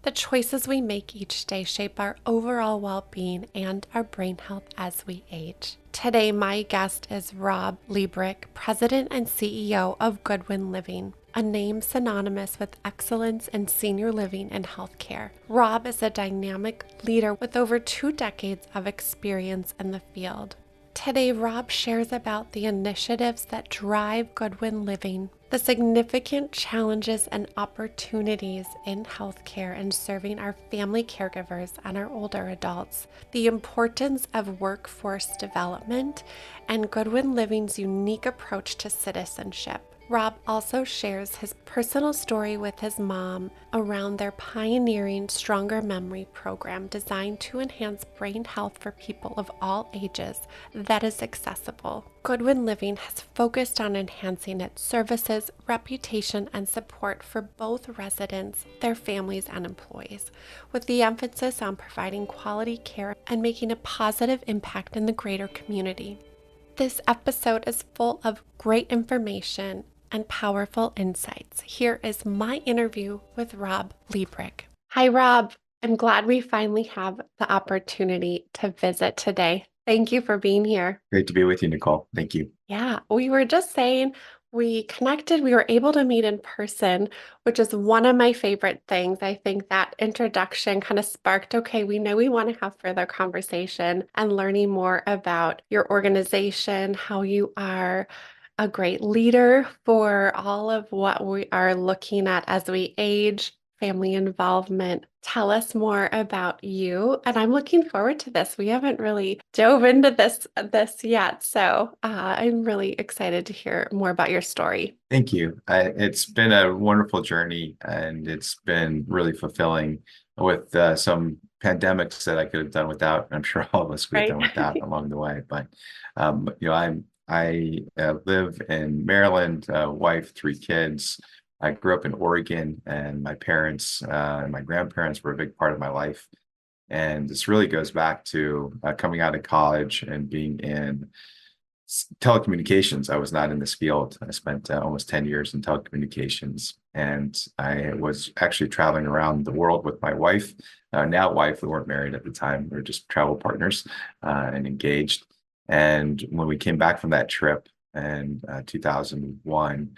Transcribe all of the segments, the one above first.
The choices we make each day shape our overall well being and our brain health as we age. Today, my guest is Rob Liebreich, President and CEO of Goodwin Living, a name synonymous with excellence in senior living and healthcare. Rob is a dynamic leader with over 2 decades of experience in the field. Today, Rob shares about the initiatives that drive Goodwin Living, the significant challenges and opportunities in healthcare and serving our family caregivers and our older adults, the importance of workforce development, and Goodwin Living's unique approach to citizenship. Rob also shares his personal story with his mom around their pioneering StrongerMemory program designed to enhance brain health for people of all ages that is accessible. Goodwin Living has focused on enhancing its services, reputation, and support for both residents, their families, and employees, with the emphasis on providing quality care and making a positive impact in the greater community. This episode is full of great information and powerful insights. Here is my interview with Rob Liebreich. Hi, Rob. I'm glad we finally have the opportunity to visit today. Thank you for being here. Great to be with you, Nicole. Thank you. Yeah, we were just saying we connected, we were able to meet in person, which is one of my favorite things. I think that introduction kind of sparked, okay, we know we want to have further conversation and learning more about your organization, how you are a great leader for all of what we are looking at as we age, family involvement. Tell us more about you. And I'm looking forward to this. We haven't really dove into this yet. So I'm really excited to hear more about your story. Thank you. It's been a wonderful journey, and it's been really fulfilling with some pandemics that I could have done without. I'm sure all of us could have Right. done without along the way. But I live in Maryland, wife, 3 kids. I grew up in Oregon, and my parents and my grandparents were a big part of my life. And this really goes back to coming out of college and being in telecommunications. I was not in this field. I spent almost 10 years in telecommunications, and I was actually traveling around the world with my wife, now wife. We weren't married at the time. We were just travel partners and engaged. And when we came back from that trip in 2001,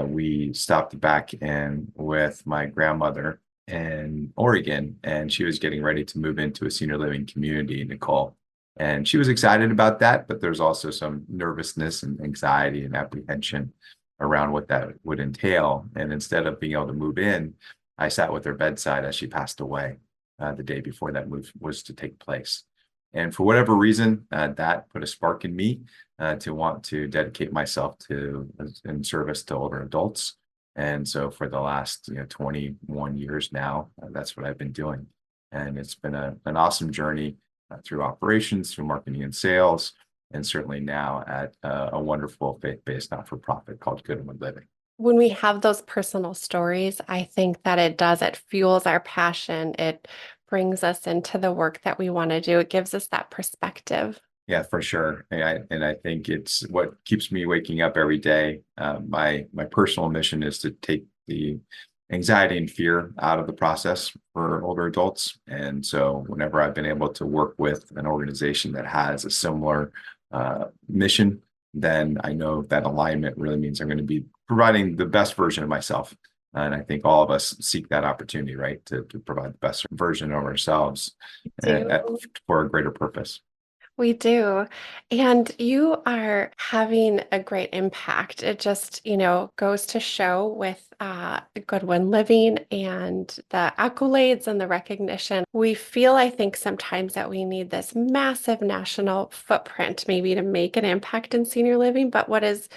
we stopped back in with my grandmother in Oregon, and she was getting ready to move into a senior living community, Nicole. And she was excited about that, but there's also some nervousness and anxiety and apprehension around what that would entail. And instead of being able to move in, I sat with her bedside as she passed away the day before that move was to take place. And for whatever reason, that put a spark in me to want to dedicate myself to in service to older adults. And so for the last 21 years now, that's what I've been doing. And it's been an awesome journey through operations, through marketing and sales, and certainly now at a wonderful faith-based not-for-profit called Goodwin Living. When we have those personal stories, I think that it fuels our passion. It brings us into the work that we want to do. It gives us that perspective. Yeah, for sure. And I think it's what keeps me waking up every day. My personal mission is to take the anxiety and fear out of the process for older adults. And so whenever I've been able to work with an organization that has a similar mission, then I know that alignment really means I'm going to be providing the best version of myself. And I think all of us seek that opportunity, right, to provide the best version of ourselves for a greater purpose. We do. And you are having a great impact. It just, goes to show with Goodwin Living and the accolades and the recognition. We feel, I think, sometimes that we need this massive national footprint maybe to make an impact in senior living. But what is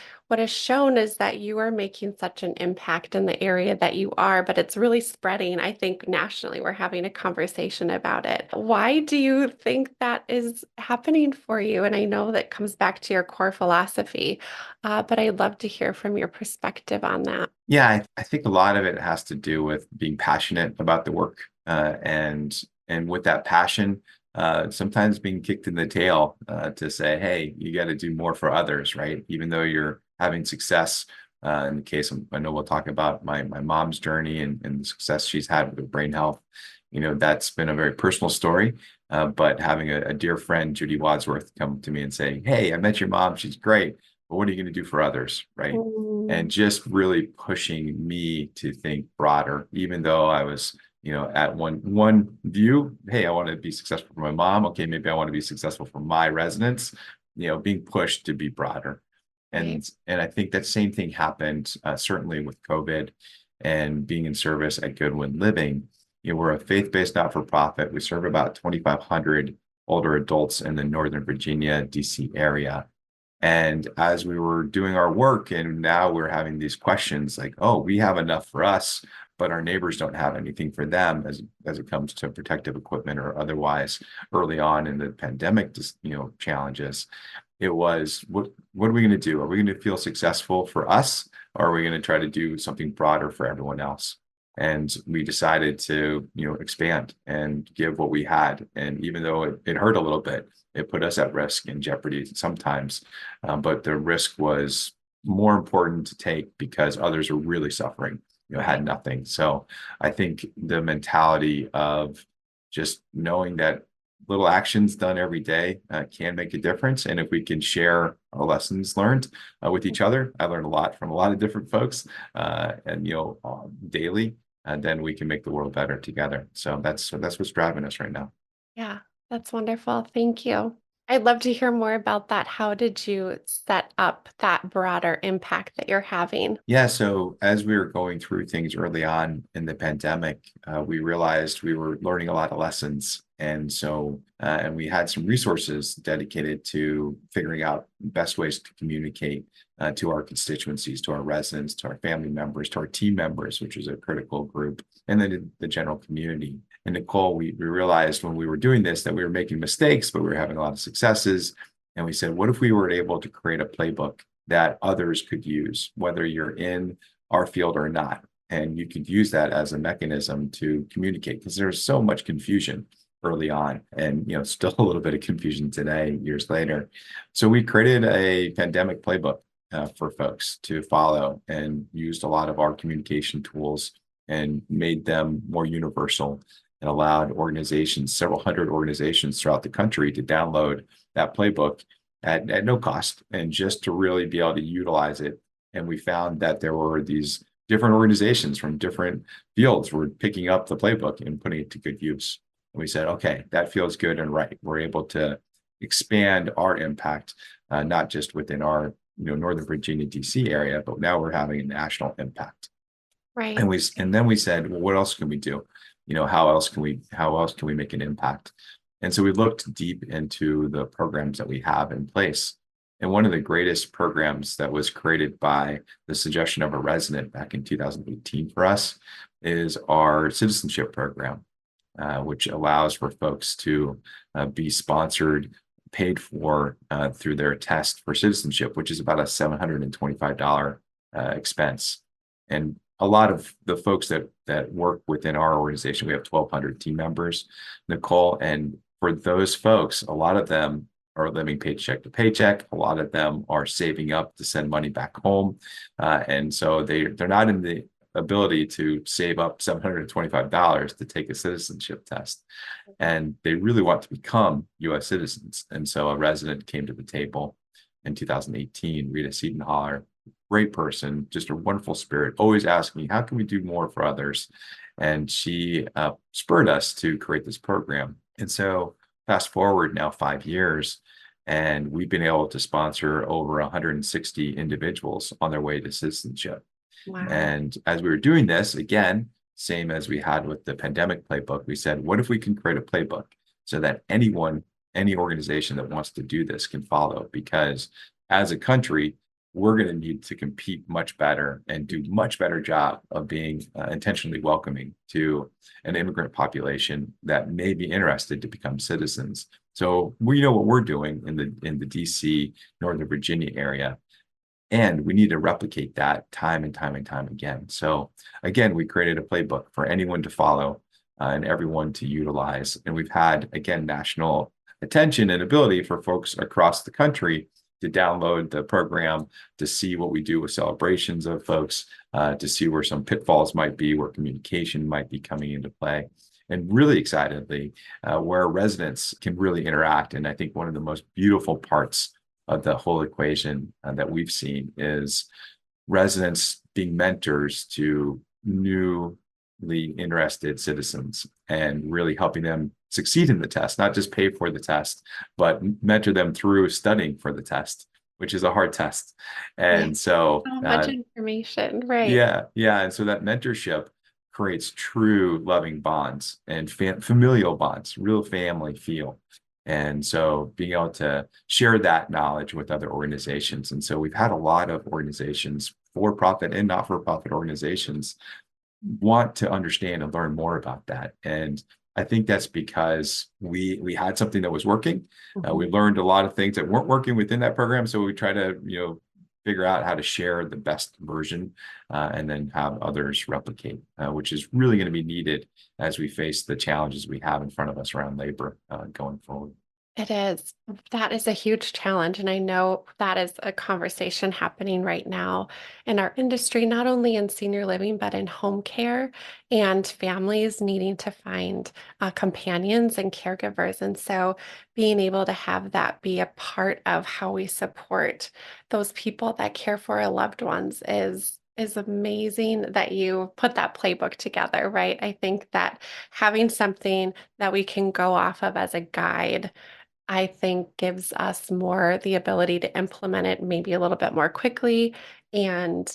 shown is that you are making such an impact in the area that you are, but it's really spreading. I think nationally, we're having a conversation about it. Why do you think that is happening for you? And I know that comes back to your core philosophy, but I'd love to hear from your perspective on that. Yeah, I think a lot of it has to do with being passionate about the work, and with that passion, sometimes being kicked in the tail to say, hey, you got to do more for others, right? Even though you're having success In the case, I know we'll talk about my mom's journey and the success she's had with her brain health. That's been a very personal story. But having a dear friend, Judy Wadsworth, come to me and say, "Hey, I met your mom. She's great, but what are you going to do for others?" Right? And Mm, just really pushing me to think broader, even though I was, at one view, hey, I want to be successful for my mom. Okay, maybe I want to be successful for my residents. Being pushed to be broader. right. And I think that same thing happened certainly with COVID and being in service at Goodwin Living. We're a faith-based not-for-profit. We serve about 2,500 older adults in the Northern Virginia, DC area. And as we were doing our work, and now we're having these questions like, oh, we have enough for us, but our neighbors don't have anything for them as it comes to protective equipment or otherwise early on in the pandemic, challenges. It was what are we going to do? Are we going to feel successful for us, or are we going to try to do something broader for everyone else? And we decided to, expand and give what we had. And even though it hurt a little bit, it put us at risk and jeopardy sometimes. But the risk was more important to take because others are really suffering, Right. had nothing. So I think the mentality of just knowing that little actions done every day can make a difference. And if we can share our lessons learned with each other, I learned a lot from a lot of different folks, and daily, and then we can make the world better together. So that's what's driving us right now. Yeah, that's wonderful. Thank you. I'd love to hear more about that. How did you set up that broader impact that you're having? Yeah, so as we were going through things early on in the pandemic, we realized we were learning a lot of lessons. And we had some resources dedicated to figuring out best ways to communicate to our constituencies, to our residents, to our family members, to our team members, which is a critical group, and then the general community. And Nicole, we realized when we were doing this that we were making mistakes, but we were having a lot of successes. And we said, what if we were able to create a playbook that others could use, whether you're in our field or not? And you could use that as a mechanism to communicate because there's so much confusion early on and still a little bit of confusion today, years later. So we created a pandemic playbook for folks to follow and used a lot of our communication tools and made them more universal and allowed organizations, several hundred organizations throughout the country, to download that playbook at no cost and just to really be able to utilize it. And we found that there were these different organizations from different fields were picking up the playbook and putting it to good use. And we said, okay, that feels good and right. We're able to expand our impact, not just within our Northern Virginia, DC area, but now we're having a national impact. Right. And then we said, well, what else can we do? How else can we make an impact? And so we looked deep into the programs that we have in place. And one of the greatest programs that was created by the suggestion of a resident back in 2018 for us is our citizenship program, which allows for folks to be sponsored, paid for through their test for citizenship, which is about a $725 expense. And a lot of the folks that work within our organization, we have 1,200 team members, Nicole, and for those folks, a lot of them are living paycheck to paycheck. A lot of them are saving up to send money back home, and so they're not in the ability to save up $725 to take a citizenship test, and they really want to become U.S. citizens. And so a resident came to the table in 2018, Rita Siedenholler, great person, just a wonderful spirit, always asking, how can we do more for others? And she spurred us to create this program. And so fast forward now 5 years, and we've been able to sponsor over 160 individuals on their way to citizenship. Wow. And as we were doing this, again, same as we had with the pandemic playbook, we said, what if we can create a playbook so that anyone, any organization that wants to do this can follow? Because as a country, we're going to need to compete much better and do much better job of being intentionally welcoming to an immigrant population that may be interested to become citizens. So we know what we're doing in the DC, Northern Virginia area, and we need to replicate that time and time and time again. So again, we created a playbook for anyone to follow and everyone to utilize. And we've had, again, national attention and ability for folks across the country to download the program, to see what we do with celebrations of folks, to see where some pitfalls might be, where communication might be coming into play. And really excitedly, where residents can really interact. And I think one of the most beautiful parts of the whole equation that we've seen is residents being mentors to newly interested citizens and really helping them succeed in the test, not just pay for the test, but mentor them through studying for the test, which is a hard test. Yeah. And so, So much information, right? yeah. And so that mentorship creates true loving bonds and familial bonds, real family feel. And so being able to share that knowledge with other organizations. And so we've had a lot of organizations, for-profit and not-for-profit organizations, want to understand and learn more about that. And I think that's because we had something that was working. We learned a lot of things that weren't working within that program. So we try to, figure out how to share the best version and then have others replicate, which is really going to be needed as we face the challenges we have in front of us around labor going forward. It is. That is a huge challenge. And I know that is a conversation happening right now in our industry, not only in senior living, but in home care and families needing to find companions and caregivers. And so being able to have that be a part of how we support those people that care for our loved ones is amazing that you put that playbook together, right? I think that having something that we can go off of as a guide, I think gives us more the ability to implement it maybe a little bit more quickly. And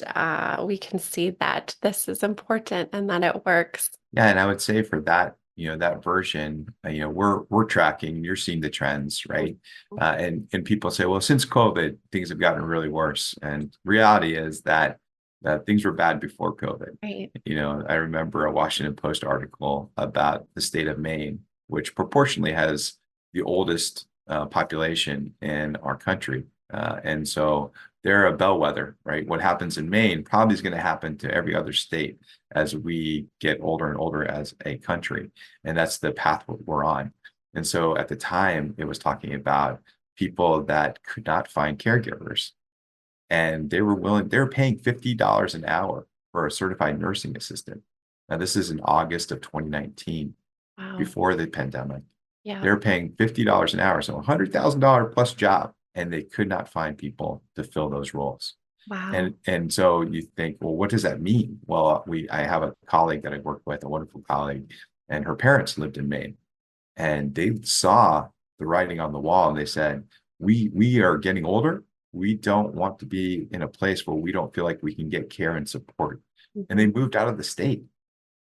we can see that this is important and that it works. Yeah, and I would say for that, that version, we're tracking. You're seeing the trends, right? And people say, well, since COVID, things have gotten really worse. And reality is that things were bad before COVID. Right. I remember a Washington Post article about the state of Maine, which proportionally has the oldest population in our country. And so they're a bellwether, right? What happens in Maine probably is going to happen to every other state as we get older and older as a country. And that's the path we're on. And so at the time, it was talking about people that could not find caregivers. And they were paying $50 an hour for a certified nursing assistant. Now, this is in August of 2019, Wow. before the pandemic. Yeah. They're paying $50 an hour, so $100,000 plus job, and they could not find people to fill those roles. Wow. And so you think, well, what does that mean? Well, I have a colleague that I work with, a wonderful colleague, and her parents lived in Maine, and they saw the writing on the wall, and they said, we are getting older. We don't want to be in a place where we don't feel like we can get care and support. And they Mhm. moved out of the state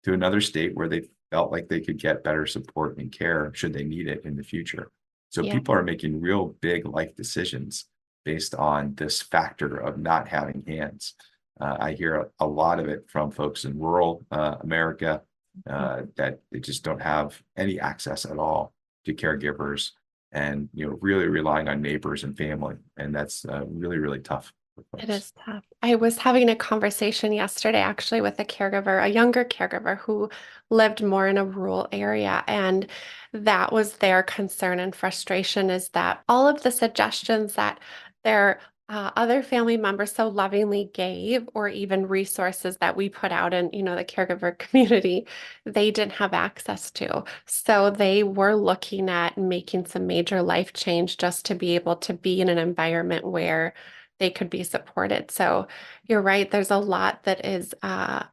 to another state where they felt like they could get better support and care should they need it in the future. So Yeah. people are making real big life decisions based on this factor of not having hands. I hear a lot of it from folks in rural America that they just don't have any access at all to caregivers, and really relying on neighbors and family, and that's really, really tough for It folks. is tough. I was having a conversation yesterday actually with a caregiver, a younger caregiver who lived more in a rural area. And that was their concern and frustration is that all of the suggestions that their other family members so lovingly gave, or even resources that we put out in, the caregiver community, they didn't have access to. So they were looking at making some major life change just to be able to be in an environment where they could be supported. So you're right, there's a lot that is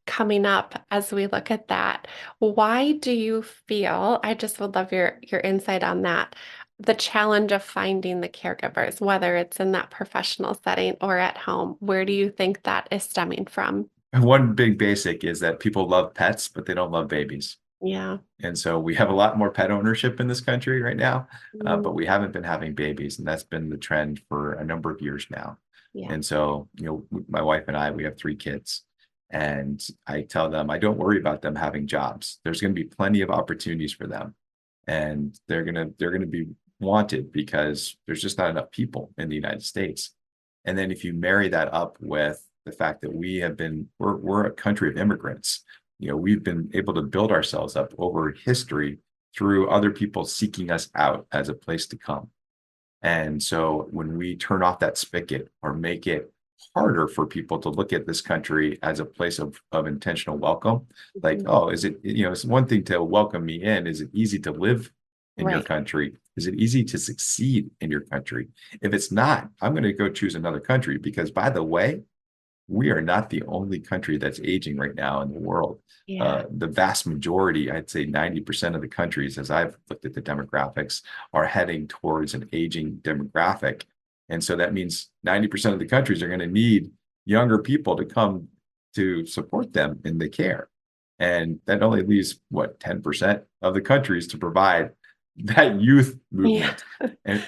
coming up as we look at that. Why do you feel, I just would love your insight on that, the challenge of finding the caregivers, whether it's in that professional setting or at home, where do you think that is stemming from? And one big basic is that people love pets, but they don't love babies. Yeah. And so we have a lot more pet ownership in this country right now, Mm, but we haven't been having babies, and that's been the trend for a number of years now. yeah. And so, my wife and I, we have three kids, and I tell them I don't worry about them having jobs. There's going to be plenty of opportunities for them, and they're going to be wanted because there's just not enough people in the United States. And then if you marry that up with the fact that we're a country of immigrants, we've been able to build ourselves up over history through other people seeking us out as a place to come. And so when we turn off that spigot or make it harder for people to look at this country as a place of intentional welcome, like, Mhm. oh, is it, it's one thing to welcome me in. Is it easy to live in your Right. country? Is it easy to succeed in your country? If it's not, I'm going to go choose another country because, by the way, we are not the only country that's aging right now in the world. Yeah. The vast majority, I'd say 90% of the countries, as I've looked at the demographics, are heading towards an aging demographic. And so that means 90% of the countries are going to need younger people to come to support them in the care. And that only leaves, what, 10% of the countries to provide that youth Yeah. movement.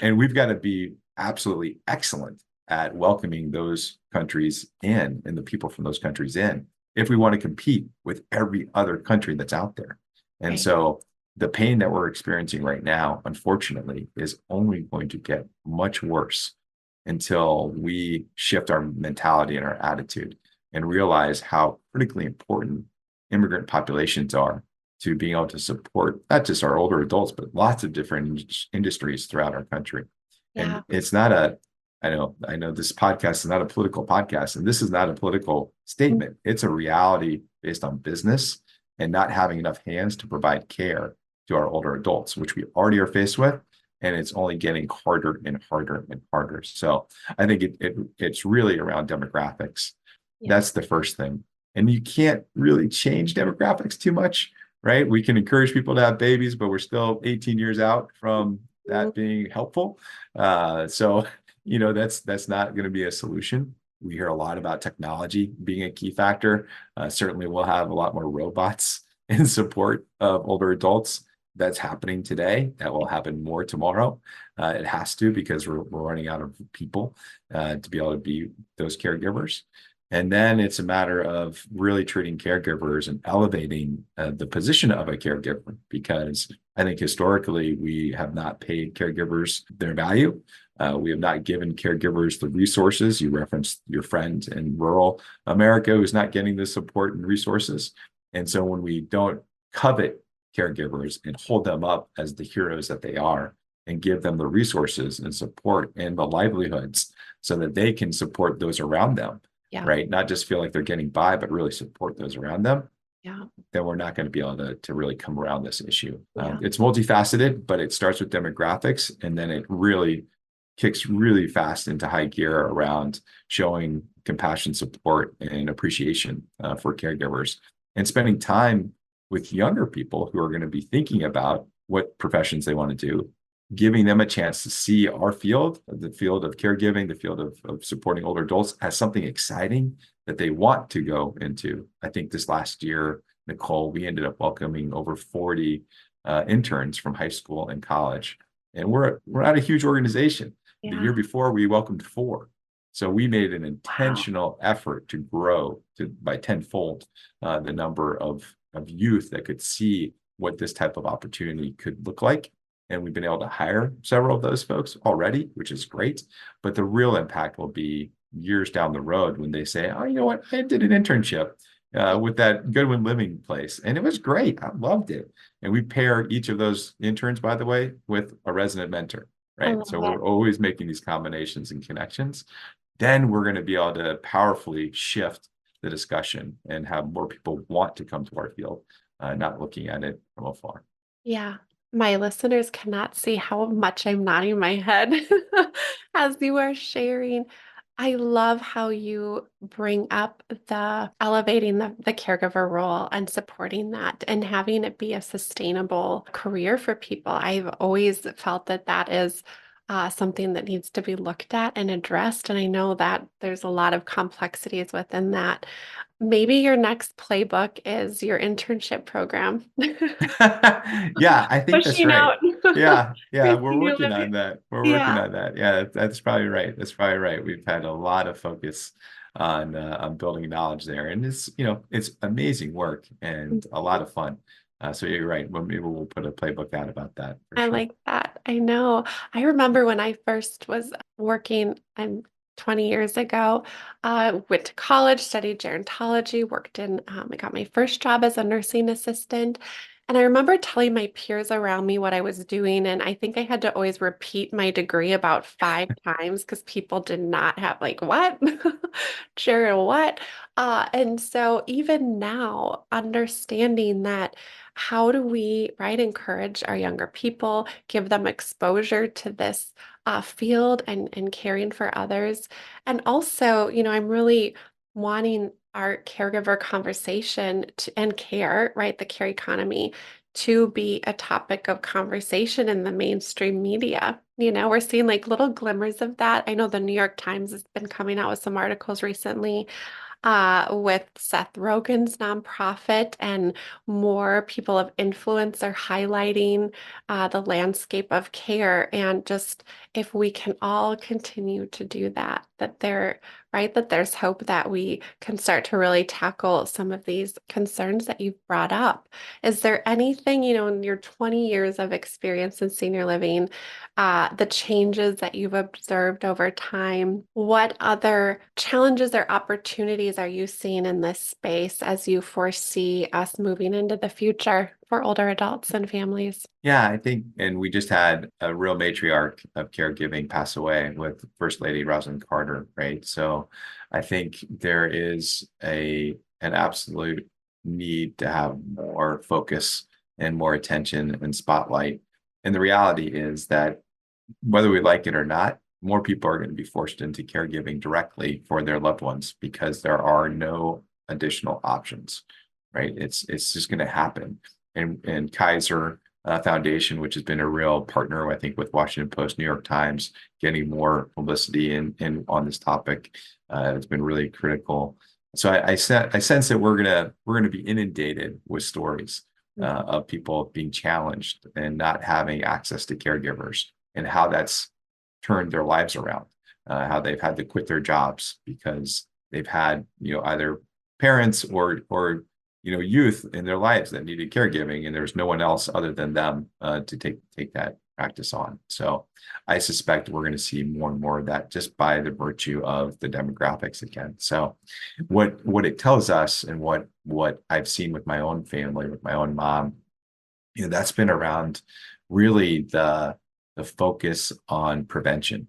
And we've got to be absolutely excellent at welcoming those countries in and the people from those countries in if we want to compete with every other country that's out there. And Right. so the pain that we're experiencing right now, unfortunately, is only going to get much worse until we shift our mentality and our attitude and realize how critically important immigrant populations are to being able to support not just our older adults, but lots of different industries throughout our country. And Yeah. it's not a, I know this podcast is not a political podcast, and this is not a political statement. It's a reality based on business and not having enough hands to provide care to our older adults, which we already are faced with. And it's only getting harder and harder and harder. So I think it's really around demographics. Yeah. That's the first thing. And you can't really change demographics too much, right? We can encourage people to have babies, but we're still 18 years out from Mhm. that being helpful. So that's not going to be a solution. We hear a lot about technology being a key factor. Certainly, we'll have a lot more robots in support of older adults. That's happening today. That will happen more tomorrow. It has to because we're running out of people to be able to be those caregivers. And then it's a matter of really treating caregivers and elevating the position of a caregiver because I think historically we have not paid caregivers their value. We have not given caregivers the resources. You referenced your friend in rural America who's not getting the support and resources. And so when we don't covet caregivers and hold them up as the heroes that they are and give them the resources and support and the livelihoods so that they can support those around them, Yeah. right? Not just feel like they're getting by, but really support those around them, Yeah. then we're not going to be able to really come around this issue. Yeah. It's multifaceted, but it starts with demographics, and then it really kicks really fast into high gear around showing compassion, support, and appreciation for caregivers, and spending time with younger people who are going to be thinking about what professions they want to do, giving them a chance to see our field, the field of caregiving, the field of supporting older adults, as something exciting that they want to go into. I think this last year, Nicole, we ended up welcoming over 40 interns from high school and college. And we're not a huge organization. The year Yeah. before, we welcomed 4. So we made an Wow. intentional effort to grow by tenfold the number of youth that could see what this type of opportunity could look like. And we've been able to hire several of those folks already, which is great. But the real impact will be years down the road when they say, oh, you know what? I did an internship with that Goodwin Living place, and it was great. I loved it. And we pair each of those interns, by the way, with a resident mentor, I right? love So it. we're always making these combinations and connections. Then we're going to be able to powerfully shift the discussion and have more people want to come to our field, not looking at it from afar. Yeah. My listeners cannot see how much I'm nodding my head as you are sharing. I love how you bring up the elevating the caregiver role and supporting that and having it be a sustainable career for people. I've always felt that that is something that needs to be looked at and addressed. And I know that there's a lot of complexities within that. Maybe your next playbook is your internship program. Yeah, I think that's Pushing right. out Yeah, for we're senior working living. on that. We're working Yeah. on that. Yeah, that's probably right. That's probably right. We've had a lot of focus on building knowledge there, and it's amazing work and a lot of fun. So you're right. Well, maybe we'll put a playbook out about that for I sure. like that. I know. I remember when I first was working, 20 years ago, went to college, studied gerontology, worked in, I got my first job as a nursing assistant. And I remember telling my peers around me what I was doing, and I think I had to always repeat my degree about 5 times because people did not have like what? Cheryl, what? And so even now, understanding that how do we, right, encourage our younger people, give them exposure to this field and caring for others. And also, I'm really wanting our caregiver conversation and care, right? The care economy to be a topic of conversation in the mainstream media. We're seeing like little glimmers of that. I know the New York Times has been coming out with some articles recently with Seth Rogen's nonprofit, and more people of influence are highlighting the landscape of care. And just if we can all continue to do that, right, that there's hope that we can start to really tackle some of these concerns that you've brought up. Is there anything, in your 20 years of experience in senior living, the changes that you've observed over time? What other challenges or opportunities are you seeing in this space as you foresee us moving into the future for older adults and families? Yeah, I think, and we just had a real matriarch of caregiving pass away with First Lady Rosalind Carter, right? So I think there is an absolute need to have more focus and more attention and spotlight. And the reality is that whether we like it or not, more people are going to be forced into caregiving directly for their loved ones because there are no additional options, right? It's just going to happen. And Kaiser Foundation, which has been a real partner, I think, with Washington Post, New York Times, getting more publicity in on this topic, has been really critical. So I sense that we're gonna be inundated with stories of people being challenged and not having access to caregivers, and how that's turned their lives around, how they've had to quit their jobs because they've had, either parents or youth in their lives that needed caregiving, and there's no one else other than them to take that practice on. So I suspect we're going to see more and more of that just by the virtue of the demographics again. So what it tells us, and what I've seen with my own family, with my own mom, that's been around really the focus on prevention.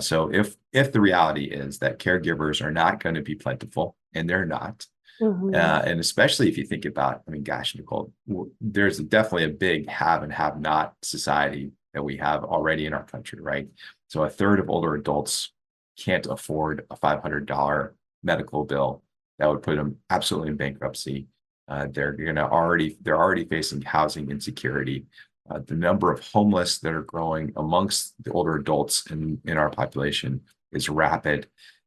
So if the reality is that caregivers are not going to be plentiful, and they're not, Mhm. and especially if you think about, I mean, gosh, Nicole, there's definitely a big have and have not society that we have already in our country, right? So a third of older adults can't afford a $500 medical bill that would put them absolutely in bankruptcy. They're already facing housing insecurity. The number of homeless that are growing amongst the older adults in our population is rapid.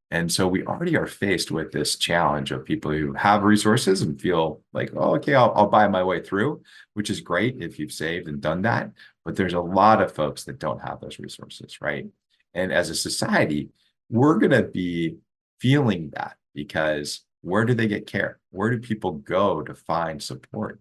And so we already are faced with this challenge of people who have resources and feel like, oh, okay, I'll buy my way through, which is great if you've saved and done that. But there's a lot of folks that don't have those resources, right? And as a society, we're going to be feeling that, because where do they get care? Where do people go to find support?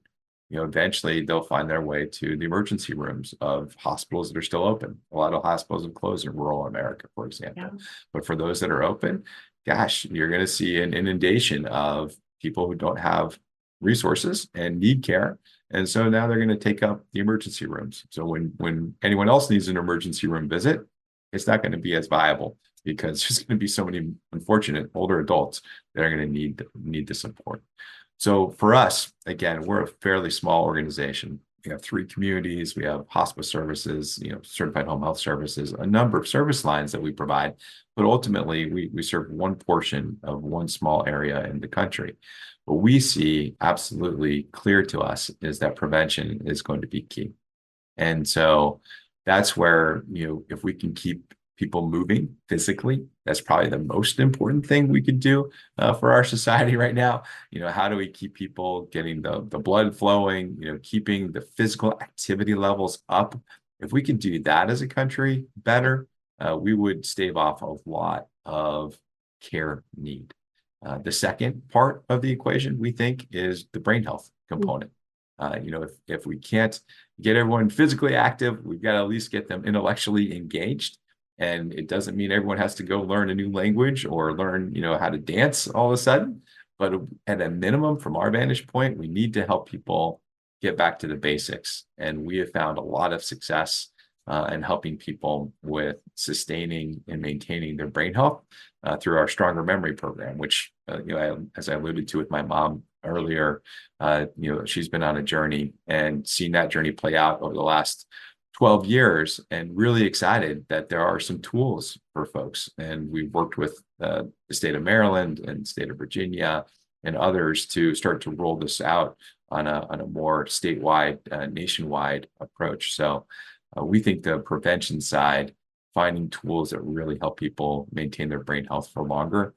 Eventually they'll find their way to the emergency rooms of hospitals that are still open. A lot of hospitals have closed in rural America, for Yeah. example. But for those that are open, gosh, you're going to see an inundation of people who don't have resources and need care. And so now they're going to take up the emergency rooms. So when anyone else needs an emergency room visit, it's not going to be as viable, because there's going to be so many unfortunate older adults that are going to need the support. So for us, again, we're a fairly small organization. We have 3 communities. We have hospice services, certified home health services, a number of service lines that we provide. But ultimately, we serve one portion of one small area in the country. What we see absolutely clear to us is that prevention is going to be key. And so that's where, if we can keep people moving physically, that's probably the most important thing we could do for our society right now. How do we keep people getting the blood flowing, keeping the physical activity levels up? If we can do that as a country better, we would stave off a lot of care need. The second part of the equation, we think, is the brain health component. If we can't get everyone physically active, we've got to at least get them intellectually engaged. And it doesn't mean everyone has to go learn a new language or learn, how to dance all of a sudden. But at a minimum, from our vantage point, we need to help people get back to the basics. And we have found a lot of success in helping people with sustaining and maintaining their brain health through our StrongerMemory program, which, as I alluded to with my mom earlier, she's been on a journey and seen that journey play out over the last 12 years, and really excited that there are some tools for folks. And we've worked with the state of Maryland and state of Virginia and others to start to roll this out on a more statewide, nationwide approach. So we think the prevention side, finding tools that really help people maintain their brain health for longer,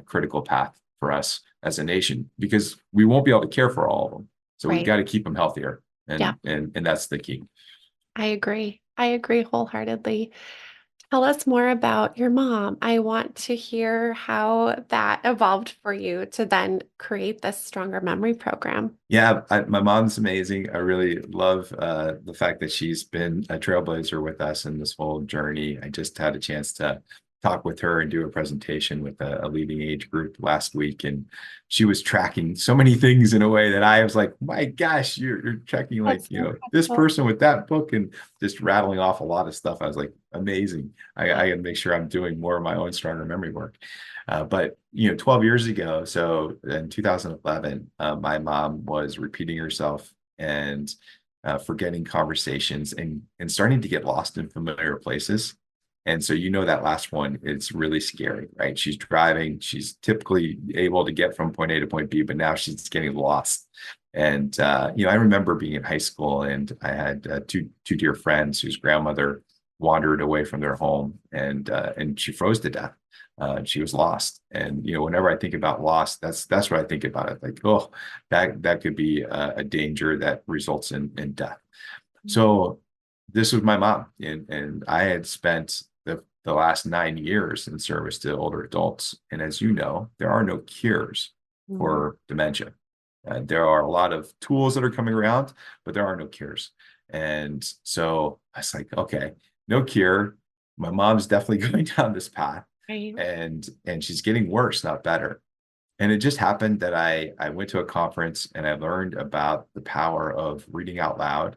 critical path for us as a nation, because we won't be able to care for all of them. So we've Right. got to keep them healthier. Yeah, And that's the key. I agree. I agree wholeheartedly. Tell us more about your mom. I want to hear how that evolved for you to then create this Stronger Memory program. Yeah, my mom's amazing. I really love the fact that she's been a trailblazer with us in this whole journey. I just had a chance to talk with her and do a presentation with a leading age group last week, and she was tracking so many things in a way that I was like, my gosh, you're tracking like, That's this incredible. person with that book, and just rattling off a lot of stuff. I was like, amazing. I got to make sure I'm doing more of my own stronger memory work. But 12 years ago, so in 2011, my mom was repeating herself and forgetting conversations and starting to get lost in familiar places. And so that last one, it's really scary, right? She's driving, she's typically able to get from point A to point B, but now she's getting lost. And I remember being in high school, and I had two dear friends whose grandmother wandered away from their home, and she froze to death. She was lost. And whenever I think about lost, that's what I think about it. Like, oh, that could be a danger that results in death. So this was my mom, and I had spent the last 9 years in service to older adults. And as you know, there are no cures Mhm. for dementia. There are a lot of tools that are coming around, but there are no cures. And so I was like, okay, no cure. My mom's definitely going down this path, Right. and she's getting worse, not better. And it just happened that I went to a conference and I learned about the power of reading out loud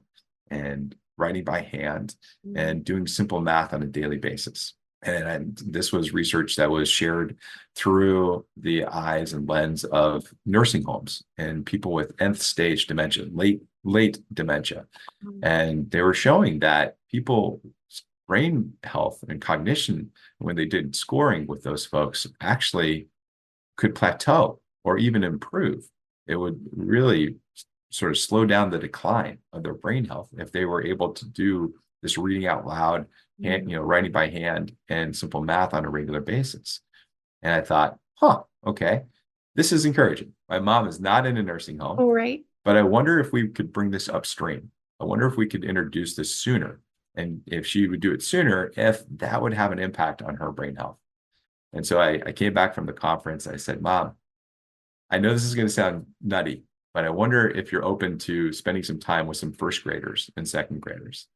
and writing by hand Mm. and doing simple math on a daily basis. And this was research that was shared through the eyes and lens of nursing homes and people with nth stage dementia, late dementia. Mm. And they were showing that people's brain health and cognition, when they did scoring with those folks, actually could plateau or even improve. It would really sort of slow down the decline of their brain health if they were able to do this reading out loud, Mm. writing by hand and simple math on a regular basis. And I thought, okay, this is encouraging. My mom is not in a nursing home, Oh, right. but I wonder if we could bring this upstream. I wonder if we could introduce this sooner. And if she would do it sooner, if that would have an impact on her brain health. And so I came back from the conference. I said, Mom, I know this is going to sound nutty, but I wonder if you're open to spending some time with some first graders and second graders.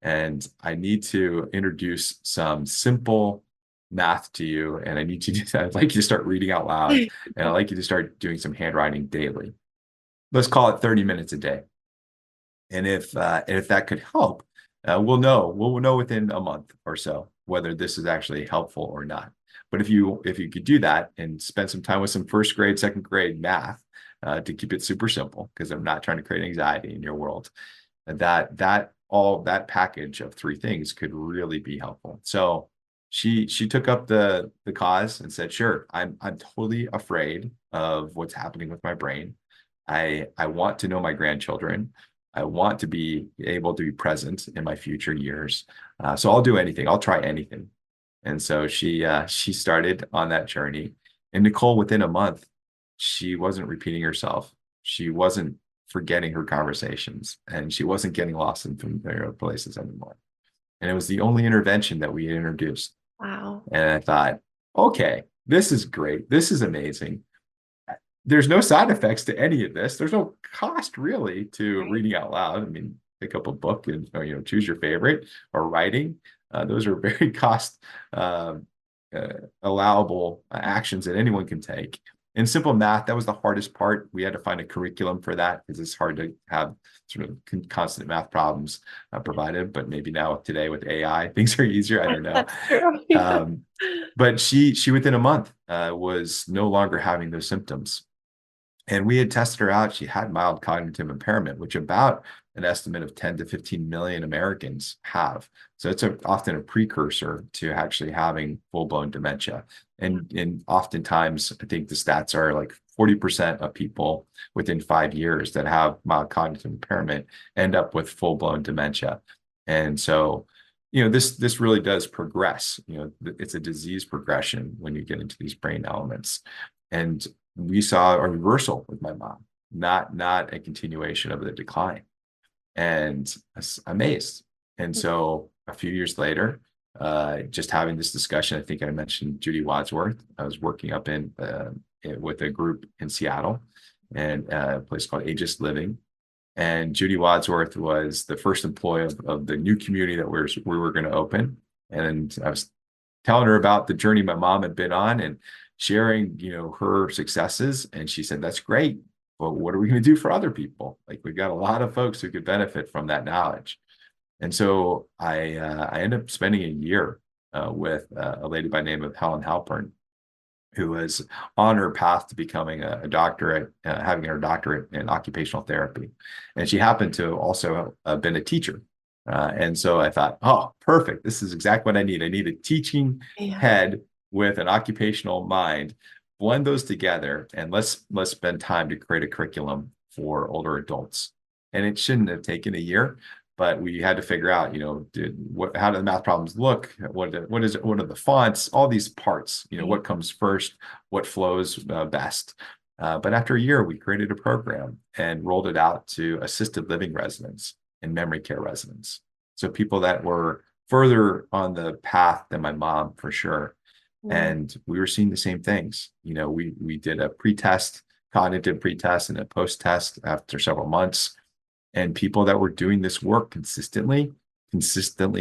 And I need to introduce some simple math to you. And I need you to, I'd like you to start reading out loud. And I'd like you to start doing some handwriting daily. Let's call it 30 minutes a day. And if that could help, we'll know within a month or so whether this is actually helpful or not. But if you could do that and spend some time with some first grade, second grade math to keep it super simple, because I'm not trying to create anxiety in your world, and that package of three things could really be helpful. So she took up the cause and said, sure, I'm totally afraid of what's happening with my brain. I want to know my grandchildren. I want to be able to be present in my future years. So I'll do anything. I'll try anything. And so she started on that journey. And Nicole, within a month, she wasn't repeating herself. She wasn't forgetting her conversations, and she wasn't getting lost in familiar places anymore. And it was the only intervention that we introduced. Wow. And I thought, okay, this is great. This is amazing. There's no side effects to any of this. There's no cost really to Right. reading out loud. I mean, pick up a book and choose your favorite, or writing. Those are very cost uh, allowable actions that anyone can take. in simple math, that was the hardest part. We had to find a curriculum for that because it's hard to have sort of constant math problems provided. But maybe now today with AI, things are easier. I don't know. That's true. Um, but she within a month was no longer having those symptoms. And we had tested her out. She had mild cognitive impairment, which about an estimate of 10 to 15 million Americans have. So it's often a precursor to actually having full-blown dementia. And oftentimes, I think the stats are like 40% of people within 5 years that have mild cognitive impairment end up with full-blown dementia. And so, this really does progress. It's a disease progression when you get into these brain elements. And we saw a reversal with my mom, not a continuation of the decline. And I was amazed. And so a few years later, just having this discussion, I think I mentioned Judy Wadsworth. I was working up with a group in Seattle and a place called Aegis Living. And Judy Wadsworth was the first employee of the new community that we were going to open. And I was telling her about the journey my mom had been on and sharing, her successes. And she said, "That's great. But what are we going to do for other people? Like, we've got a lot of folks who could benefit from that knowledge." And so I ended up spending a year with a lady by the name of Helen Halpern, who was on her path to becoming a doctorate, having her doctorate in occupational therapy. And she happened to also have been a teacher. And so I thought, oh, perfect. This is exactly what I need. I need a teaching Yeah. head with an occupational mind. Blend those together and let's spend time to create a curriculum for older adults. And it shouldn't have taken a year, but we had to figure out, how do the math problems look? What are the fonts? All these parts, what comes first, what flows best. But after a year, we created a program and rolled it out to assisted living residents and memory care residents. So people that were further on the path than my mom, for sure. And we were seeing the same things. We did a pre-test, cognitive pre-test, and a post-test after several months. And people that were doing this work consistently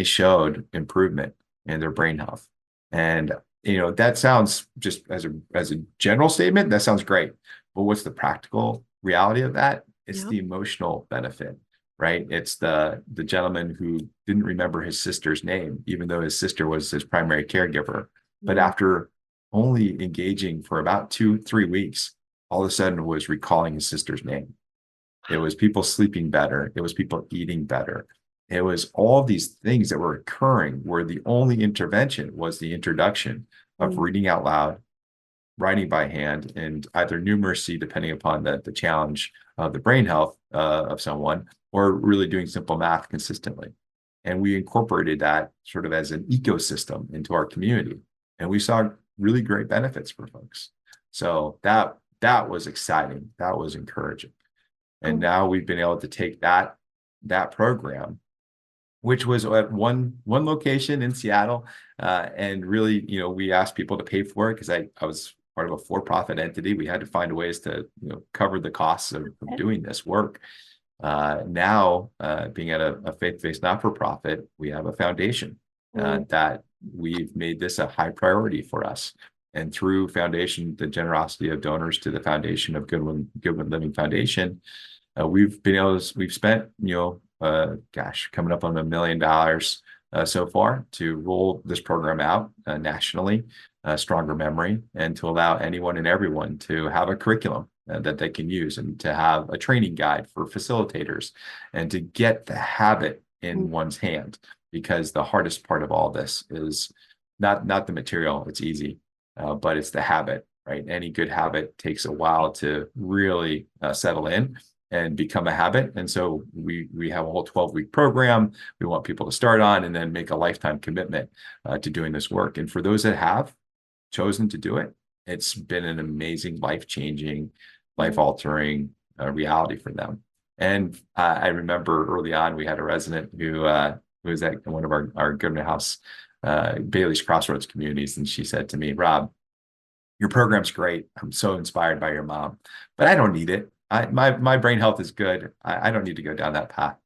showed improvement in their brain health. And that sounds, just as a general statement, that sounds great. But what's the practical reality of that? It's Yeah. the emotional benefit, right? It's the gentleman who didn't remember his sister's name, even though his sister was his primary caregiver. But after only engaging for about 2-3 weeks, all of a sudden was recalling his sister's name. It was people sleeping better. It was people eating better. It was all these things that were occurring where the only intervention was the introduction of reading out loud, writing by hand, and either numeracy, depending upon the challenge of the brain health of someone, or really doing simple math consistently. And we incorporated that sort of as an ecosystem into our community. And we saw really great benefits for folks. So that was exciting. That was encouraging. And now we've been able to take that program, which was at one location in Seattle, and really, we asked people to pay for it because I was part of a for-profit entity. We had to find ways to cover the costs of doing this work. Now, being at a faith-based not-for-profit, we have a foundation that we've made this a high priority for us. And through foundation, the generosity of donors to the foundation of Goodwin Living Foundation, we've spent, coming up on $1 million so far to roll this program out nationally, StrongerMemory, and to allow anyone and everyone to have a curriculum that they can use, and to have a training guide for facilitators, and to get the habit in one's hand. Because the hardest part of all this is not the material, it's easy, but it's the habit, right? Any good habit takes a while to really settle in and become a habit. And so we have a whole 12-week program we want people to start on, and then make a lifetime commitment to doing this work. And for those that have chosen to do it, it's been an amazing, life-changing, life-altering reality for them. And I remember early on, we had a resident who was at one of our Goodman House, Bailey's Crossroads communities. And she said to me, "Rob, your program's great. I'm so inspired by your mom, but I don't need it. My brain health is good. I don't need to go down that path."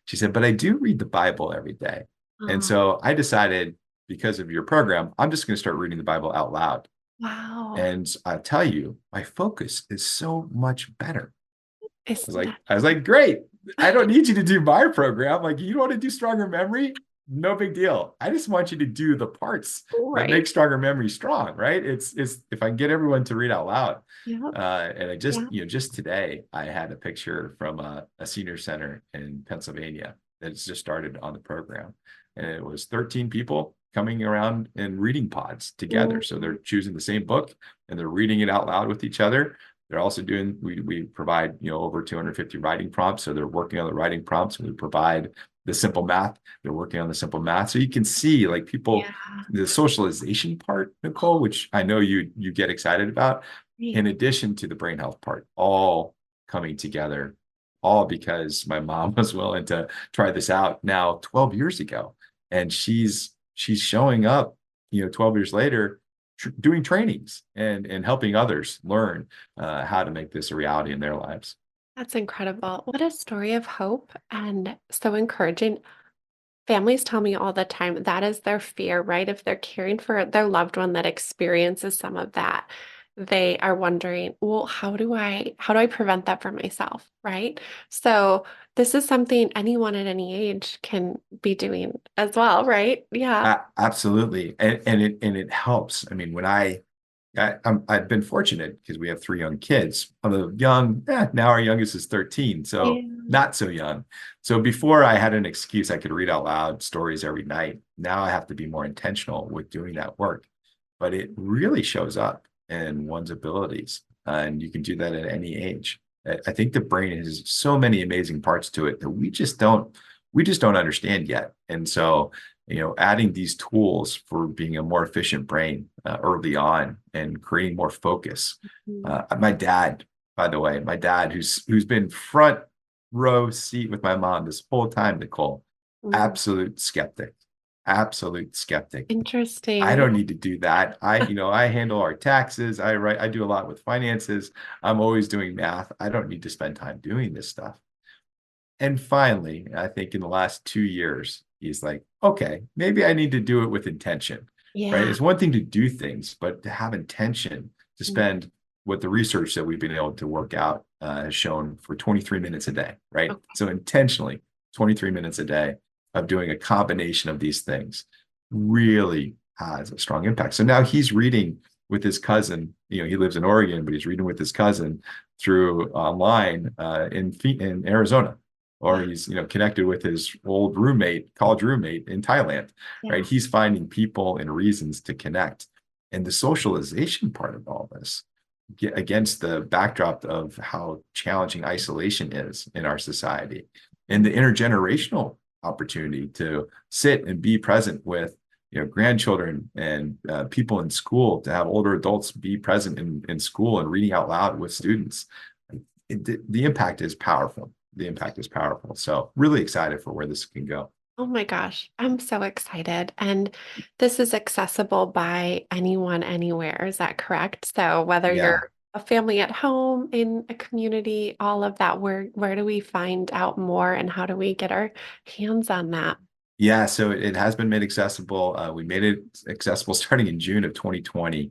She said, "But I do read the Bible every day." And so I decided, because of your program, I'm just going to start reading the Bible out loud. Wow. And I tell you, my focus is so much better. Isn't that I was like, great. I don't need you to do my program. Like, you want to do stronger memory? No big deal. I just want you to do the parts that make right? stronger memory strong, right? It's if I can get everyone to read out loud. Yep. And I Yeah. just today, I had a picture from a senior center in Pennsylvania that's just started on the program. And it was 13 people coming around in reading pods together. So they're Mhm. choosing the same book and they're reading it out loud with each other. They're also doing, we provide, over 250 writing prompts. So they're working on the writing prompts. We provide the simple math. They're working on the simple math. So you can see like people, Yeah. the socialization part, Nicole, which I know you get excited about, Right. in addition to the brain health part, all coming together, all because my mom was willing to try this out now 12 years ago. And she's showing up, 12 years later, doing trainings and helping others learn how to make this a reality in their lives. That's incredible. What a story of hope and so encouraging. Families tell me all the time that is their fear, right? If they're caring for their loved one that experiences some of that, they are wondering, well, how do I prevent that for myself, right? So this is something anyone at any age can be doing as well, right? Yeah. Absolutely, and it helps. I mean, I've been fortunate because we have three young kids. Although young, now our youngest is 13, so Yeah. not so young. So before I had an excuse, I could read out loud stories every night. Now I have to be more intentional with doing that work. But it really shows up in one's abilities, and you can do that at any age. I think the brain has so many amazing parts to it that we just don't understand yet. And so adding these tools for being a more efficient brain early on and creating more focus. Mhm. My dad, by the way, my dad, who's been front row seat with my mom this whole time, Nicole, Mhm. absolute skeptic, absolute skeptic. I Interesting. don't need to do that. I handle our taxes. I do a lot with finances. I'm always doing math. I don't need to spend time doing this stuff. And finally, I think in the last 2 years, he's like, okay, maybe I need to do it with intention, right? Yeah. It's one thing to do things, but to have intention, to Mm. spend what the research that we've been able to work out has shown for 23 minutes a day, right? Okay. So intentionally, 23 minutes a day of doing a combination of these things really has a strong impact. So now he's reading with his cousin. He lives in Oregon, but he's reading with his cousin through online in Arizona, or Wow. he's connected with his old roommate, college roommate in Thailand, right? Yeah. He's finding people and reasons to connect. And the socialization part of all this, against the backdrop of how challenging isolation is in our society, and the intergenerational opportunity to sit and be present with grandchildren and people in school, to have older adults be present in school and reading out loud with students. The impact is powerful. The impact is powerful. So really excited for where this can go. Oh my gosh, I'm so excited. And this is accessible by anyone, anywhere. Is that correct? So whether Yeah. you're a family at home, in a community, all of that, where do we find out more and how do we get our hands on that? Yeah, so it has been made accessible. We made it accessible starting in June of 2020.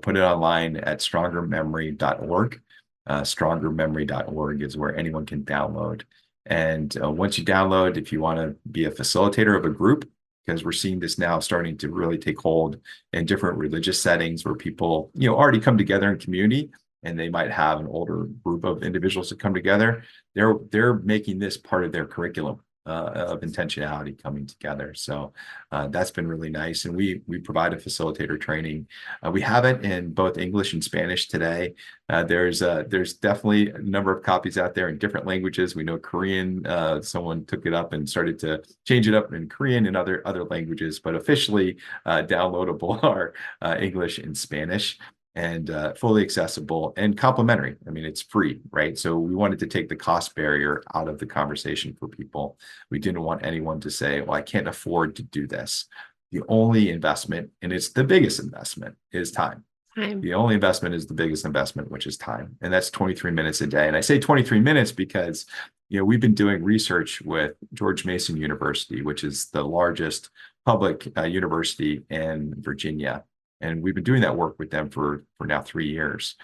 Put it online at StrongerMemory.org. StrongerMemory.org is where anyone can download. And once you download, if you want to be a facilitator of a group, because we're seeing this now starting to really take hold in different religious settings where people, already come together in community, and they might have an older group of individuals that come together. They're making this part of their curriculum of intentionality coming together. So that's been really nice. And we provide a facilitator training. We have it in both English and Spanish today. There's definitely a number of copies out there in different languages. We know Korean. Someone took it up and started to change it up in Korean and other languages, but officially downloadable are English and Spanish, and fully accessible and complimentary. I mean, it's free, right? So we wanted to take the cost barrier out of the conversation for people. We didn't want anyone to say, well, I can't afford to do this. The only investment, and it's the biggest investment, is time. Time. The only investment is the biggest investment, which is time. And that's 23 minutes a day. And I say 23 minutes because, we've been doing research with George Mason University, which is the largest public university in Virginia. And we've been doing that work with them for now 3 years.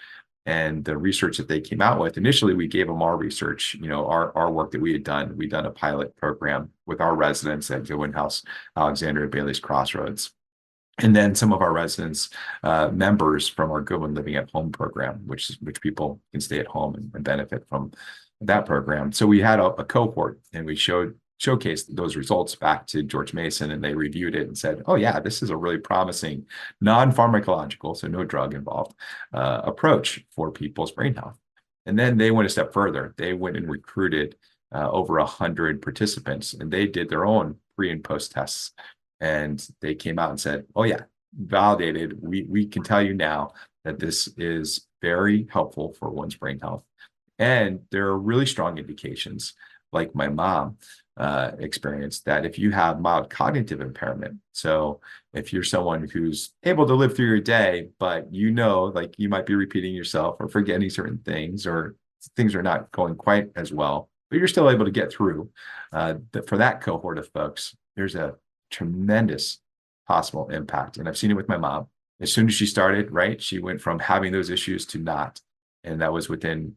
And the research that they came out with, initially, we gave them our research, our work that we had done. We'd done a pilot program with our residents at Goodwin House, Alexandria Bailey's Crossroads. And then some of our residents, members from our Goodwin Living at Home program, which people can stay at home and benefit from that program. So we had a cohort, and we showcased those results back to George Mason, and they reviewed it and said, "Oh yeah, this is a really promising, non-pharmacological, so no drug involved, approach for people's brain health." And then they went a step further. They went and recruited over 100 participants, and they did their own pre and post tests. And they came out and said, "Oh yeah, validated. We can tell you now that this is very helpful for one's brain health." And there are really strong indications, like my mom experienced, that if you have mild cognitive impairment, so if you're someone who's able to live through your day, but like you might be repeating yourself or forgetting certain things, or things are not going quite as well, but you're still able to get through, for that cohort of folks, there's a tremendous possible impact. And I've seen it with my mom. As soon as she started, right, she went from having those issues to not. And that was within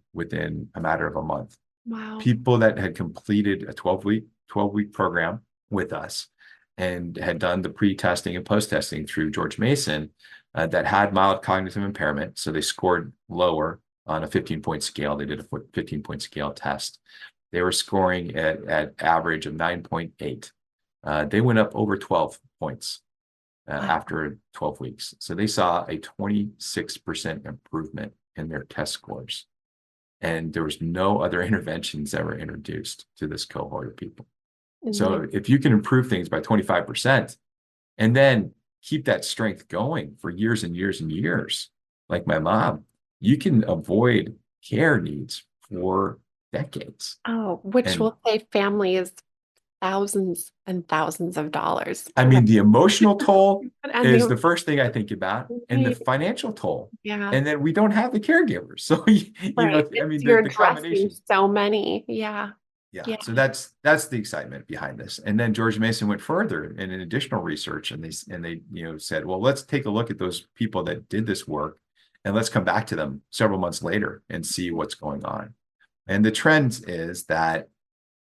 a matter of a month. Wow. People that had completed a 12-week program with us and had done the pre-testing and post-testing through George Mason, that had mild cognitive impairment. So they scored lower on a 15-point scale. They did a 15-point scale test. They were scoring at average of 9.8. They went up over 12 points after 12 weeks. So they saw a 26% improvement in their test scores. And there was no other interventions that were introduced to this cohort of people. So if you can improve things by 25% and then keep that strength going for years and years and years, like my mom, you can avoid care needs for decades. Oh, which And will save families thousands and thousands of dollars. I mean, the emotional toll And is the first thing I think about, and the right, financial toll. yeah, And then we don't have the caregivers. So, right. I mean, You're the addressing combination. so many. Yeah. Yeah. Yeah. So that's the excitement behind this. And then George Mason went further in an additional research, and they said, well, let's take a look at those people that did this work, and let's come back to them several months later and see what's going on. And the trend is that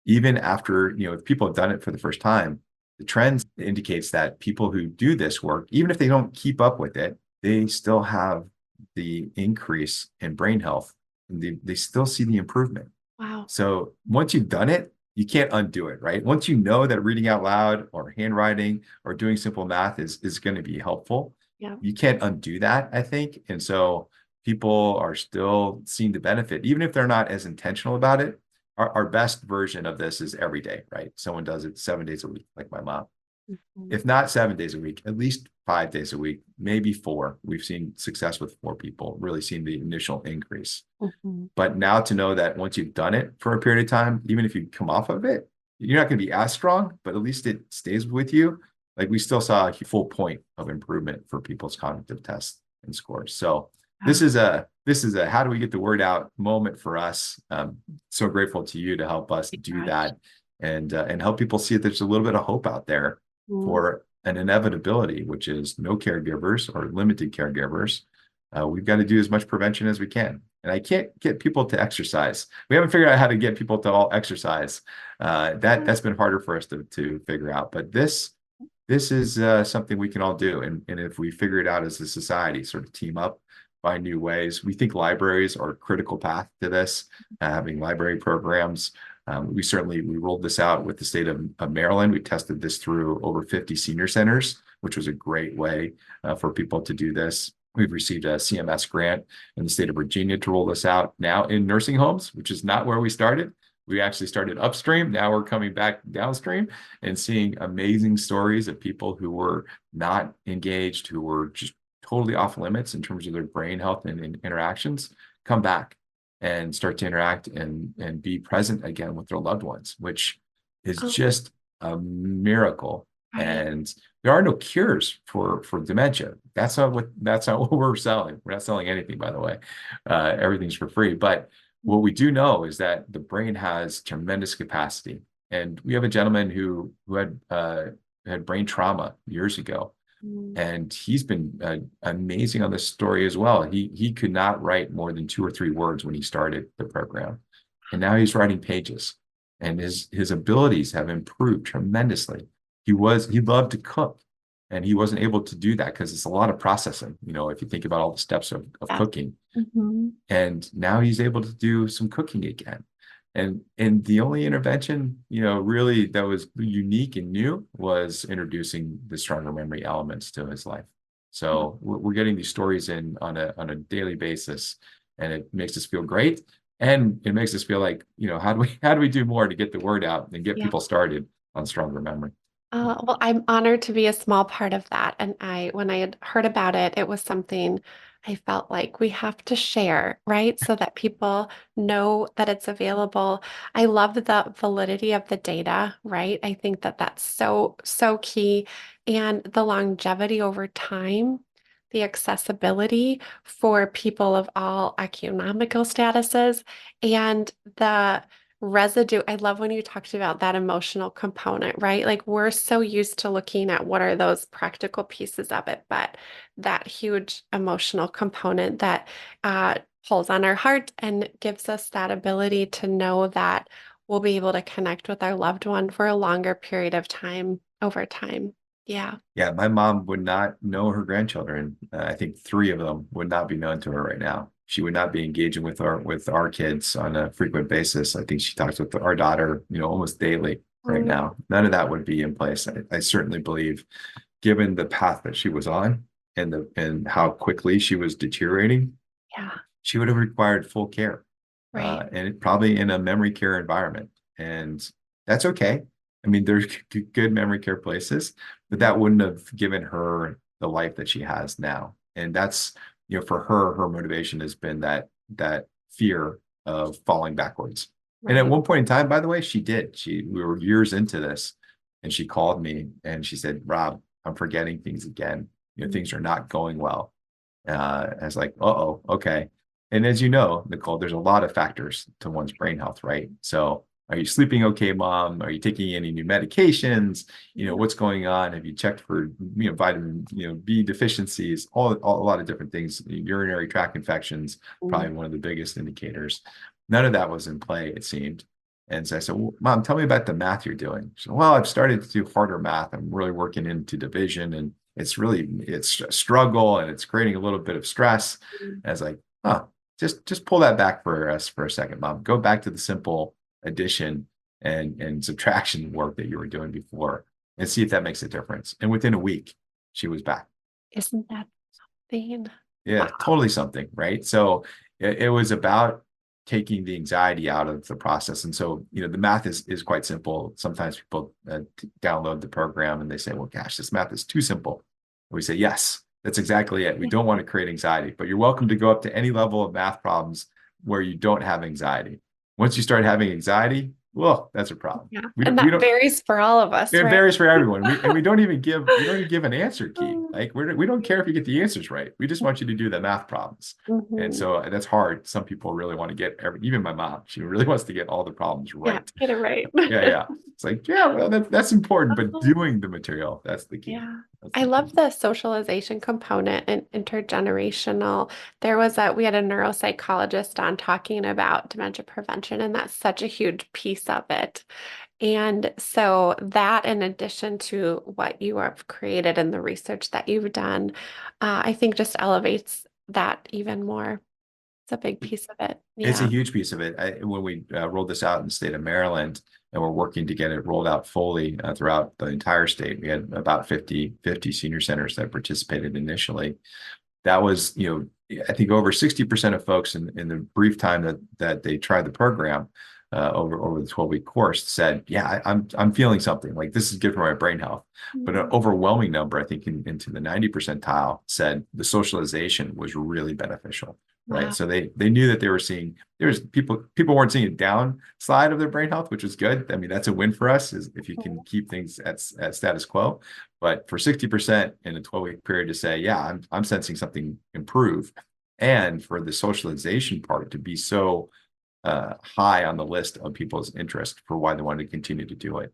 even after, if people have done it for the first time, the trend indicates that people who do this work, even if they don't keep up with it, they still have the increase in brain health, and they still see the improvement. Wow. So once you've done it, you can't undo it, right? Once you know that reading out loud or handwriting or doing simple math is going to be helpful, Yeah. you can't undo that, I think. And so people are still seeing the benefit, even if they're not as intentional about it. Our best version of this is every day, right? Someone does it 7 days a week, like my mom. Mhm. If not 7 days a week, at least 5 days a week, maybe 4. We've seen success with 4 people, really seen the initial increase. Mhm. But now to know that once you've done it for a period of time, even if you come off of it, you're not going to be as strong, but at least it stays with you. Like, we still saw a full point of improvement for people's cognitive tests and scores. So this is a how do we get the word out moment for us. So grateful to you to help us do Gosh. that, and help people see that there's a little bit of hope out there Mm. for an inevitability, which is no caregivers or limited caregivers. We've got to do as much prevention as we can. And I can't get people to exercise. We haven't figured out how to get people to all exercise. That's been harder for us to figure out. But this is something we can all do. And if we figure it out as a society, sort of team up, find new ways. We think libraries are a critical path to this, having library programs. We rolled this out with the state of Maryland. We tested this through over 50 senior centers, which was a great way for people to do this. We've received a CMS grant in the state of Virginia to roll this out now in nursing homes, which is not where we started. We actually started upstream. Now we're coming back downstream and seeing amazing stories of people who were not engaged, who were just totally off limits in terms of their brain health and interactions, come back and start to interact and be present again with their loved ones, which is Oh, just a miracle. right. And there are no cures for dementia. That's not what we're selling. We're not selling anything, by the way. Everything's for free. But what we do know is that the brain has tremendous capacity. And we have a gentleman who had brain trauma years ago, Mm. And he's been amazing on this story as well. He could not write more than 2 or 3 words when he started the program, and now he's writing pages, and his abilities have improved tremendously. He loved to cook, and he wasn't able to do that because it's a lot of processing. If you think about all the steps of Yeah. cooking, Mhm. and now he's able to do some cooking again. And the only intervention, really that was unique and new was introducing the stronger memory elements to his life. So we're getting these stories in on a daily basis, and it makes us feel great. And it makes us feel like, how do we do more to get the word out and get Yeah. people started on stronger memory? Well, I'm honored to be a small part of that. And when I had heard about it, it was something I felt like we have to share, right? So that people know that it's available. I love the validity of the data, right? I think that that's so, so key. And the longevity over time, the accessibility for people of all economical statuses, and the residue. I love when you talked about that emotional component, right? Like we're so used to looking at what are those practical pieces of it, but that huge emotional component that uh, pulls on our heart and gives us that ability to know that we'll be able to connect with our loved one for a longer period of time over time. Yeah. Yeah, my mom would not know her grandchildren. I think 3 of them would not be known to her right now. She would not be engaging with our kids on a frequent basis. I think she talks with our daughter, almost daily right Mm, now. None of that would be in place. I certainly believe, given the path that she was on and how quickly she was deteriorating, yeah. she would have required full care, Right. and probably in a memory care environment. And that's okay. I mean, there's good memory care places, but that wouldn't have given her the life that she has now. And that's, for her motivation has been that fear of falling backwards. And at Right. one point in time, by the way, she did. We were years into this, and she called me and she said, "Rob, I'm forgetting things again. Mm, Things are not going well." I was like, "Uh-oh, okay." And as you know, Nicole, there's a lot of factors to one's brain health, right? So are you sleeping okay, mom? Are you taking any new medications? yeah. What's going on? Have you checked for, vitamin, B deficiencies? All a lot of different things. Urinary tract infections, Mm, probably one of the biggest indicators. None of that was in play, it seemed. And so I said, well, Mom, tell me about the math you're doing. She said, well, I've started to do harder math. I'm really working into division, and it's a struggle, and it's creating a little bit of stress. mm. And I was like, huh, just pull that back for us for a second, Mom. Go back to the simple addition and subtraction work that you were doing before, and see if that makes a difference. And within a week, she was back. Isn't that something? Yeah, Wow. totally something, right? So it was about taking the anxiety out of the process. And so, the math is quite simple. Sometimes people download the program and they say, well, gosh, this math is too simple. And we say, yes, that's exactly it. We don't want to create anxiety, but you're welcome to go up to any level of math problems where you don't have anxiety. Once you start having anxiety, well, that's a problem. Yeah. We And don't, we that don't, varies for all of us, it right? varies for everyone. We don't even give an answer key. Like we don't care if you get the answers right. We just want you to do the math problems. And Mhm. so that's hard. Some people really want to get even my mom, she really wants to get all the problems Yeah, right. get it right. Yeah, yeah. It's like, yeah, well, that's important, but Oh, doing the material, that's the key. yeah. That's I the key. love the socialization component and intergenerational. We had a neuropsychologist on talking about dementia prevention, and that's such a huge piece of it. And so that, in addition to what you have created and the research that you've done, I think just elevates that even more. It's a big piece of it. It's a Yeah. huge piece of it. When we rolled this out in the state of Maryland, and we're working to get it rolled out fully throughout the entire state, we had about 50 senior centers that participated initially. That was, I think over 60% of folks in the brief time that they tried the program over the 12-week course said, yeah, I'm feeling something like this is good for my brain health. But an Mm, overwhelming number, I think into the 90 percentile, said the socialization was really beneficial. Right. wow. So they knew that they were seeing there's people weren't seeing a downside of their brain health, which is good. I mean, that's a win for us is if you can keep things at status quo. But for 60% in a 12-week period to say, yeah, I'm sensing something improve. And for the socialization part to be so high on the list of people's interest for why they want to continue to do it.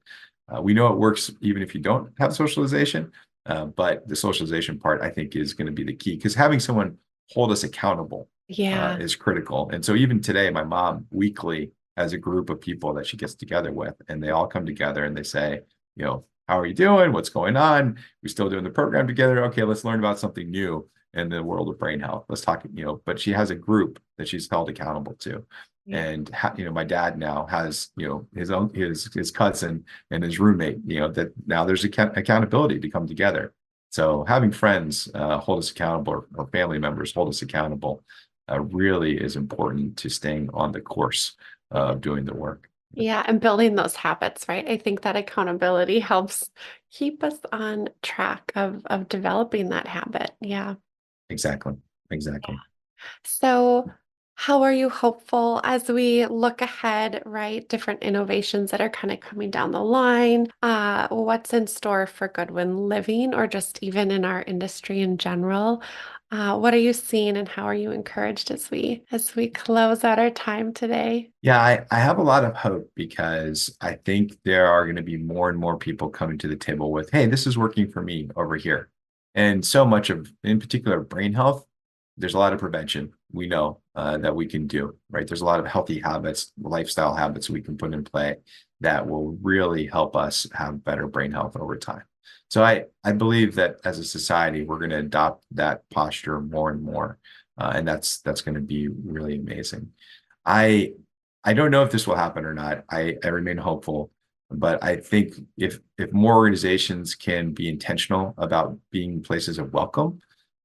We know it works even if you don't have socialization. But the socialization part, I think, is going to be the key, because having someone hold us accountable Yeah. is critical. And so even today, my mom weekly has a group of people that she gets together with, and they all come together and they say, how are you doing? What's going on? We're still doing the program together. Okay, let's learn about something new in the world of brain health. Let's talk, but she has a group that she's held accountable to. Yeah. And my dad now has, his own, his cousin and his roommate, that now there's accountability to come together. So having friends hold us accountable, or family members hold us accountable, really is important to staying on the course of doing the work. Yeah, and building those habits, right? I think that accountability helps keep us on track of developing that habit. Yeah. Exactly. Exactly. So, how are you hopeful as we look ahead, right? Different innovations that are kind of coming down the line. What's in store for Goodwin Living, or just even in our industry in general? What are you seeing, and how are you encouraged as we close out our time today? Yeah, I have a lot of hope, because I think there are going to be more and more people coming to the table with, hey, this is working for me over here. And so much of, in particular, brain health, there's a lot of prevention we know that we can do, right? There's a lot of healthy habits, lifestyle habits we can put in play that will really help us have better brain health over time. So I believe that as a society, we're going to adopt that posture more and more. And that's going to be really amazing. I I don't know if this will happen or not. I remain hopeful, but I think if more organizations can be intentional about being places of welcome,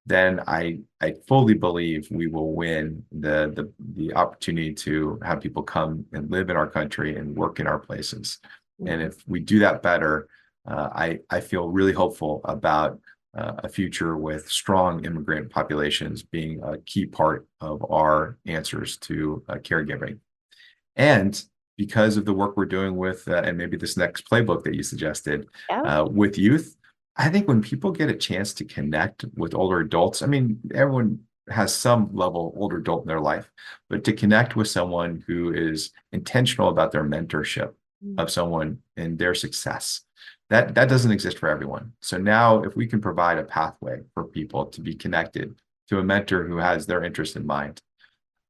then I fully believe we will win the opportunity to have people come and live in our country and work in our places. And Mhm. if we do that better, I feel really hopeful about a future with strong immigrant populations being a key part of our answers to caregiving. And because of the work we're doing with, and maybe this next playbook that you suggested, Yeah. with youth, I think when people get a chance to connect with older adults, I mean, everyone has some level of older adult in their life, but to connect with someone who is intentional about their mentorship Mm. of someone and their success, that doesn't exist for everyone. So now, if we can provide a pathway for people to be connected to a mentor who has their interest in mind,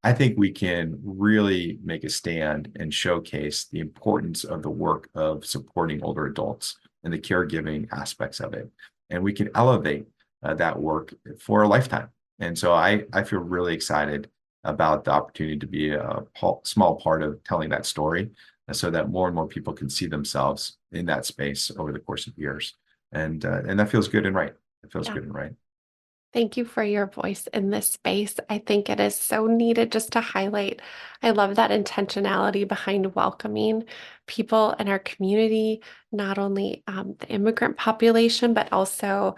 I think we can really make a stand and showcase the importance of the work of supporting older adults and the caregiving aspects of it. And we can elevate that work for a lifetime. And so I feel really excited about the opportunity to be a small part of telling that story, so that more and more people can see themselves in that space over the course of years. And that feels good and right. It feels Yeah. good and right. Thank you for your voice in this space. I think it is so needed just to highlight. I love that intentionality behind welcoming people in our community, not only the immigrant population, but also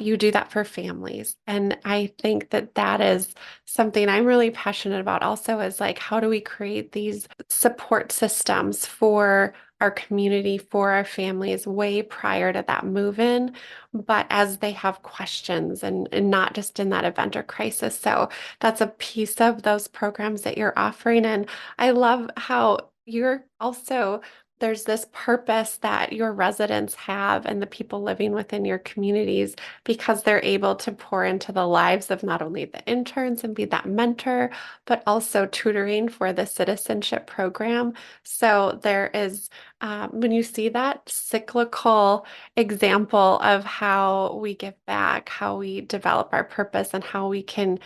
you do that for families. And I think that that is something I'm really passionate about also, is like, how do we create these support systems for our community, for our families way prior to that move in, but as they have questions, and not just in that event or crisis. So that's a piece of those programs that you're offering. And I love how you're also, there's this purpose that your residents have and the people living within your communities, because they're able to pour into the lives of not only the interns and be that mentor, but also tutoring for the citizenship program. So there is, when you see that cyclical example of how we give back, how we develop our purpose, and how we can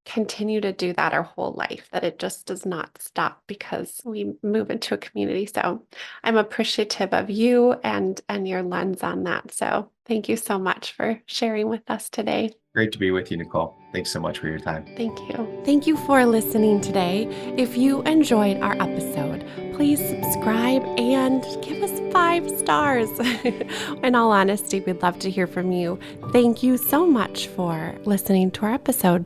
continue to do that our whole life, that it just does not stop because we move into a community. So I'm appreciative of you and your lens on that. So thank you so much for sharing with us today. Great to be with you, Nicole. Thanks so much for your time. Thank you. Thank you for listening today. If you enjoyed our episode, please subscribe and give us 5 stars. In all honesty, we'd love to hear from you. Thank you so much for listening to our episode.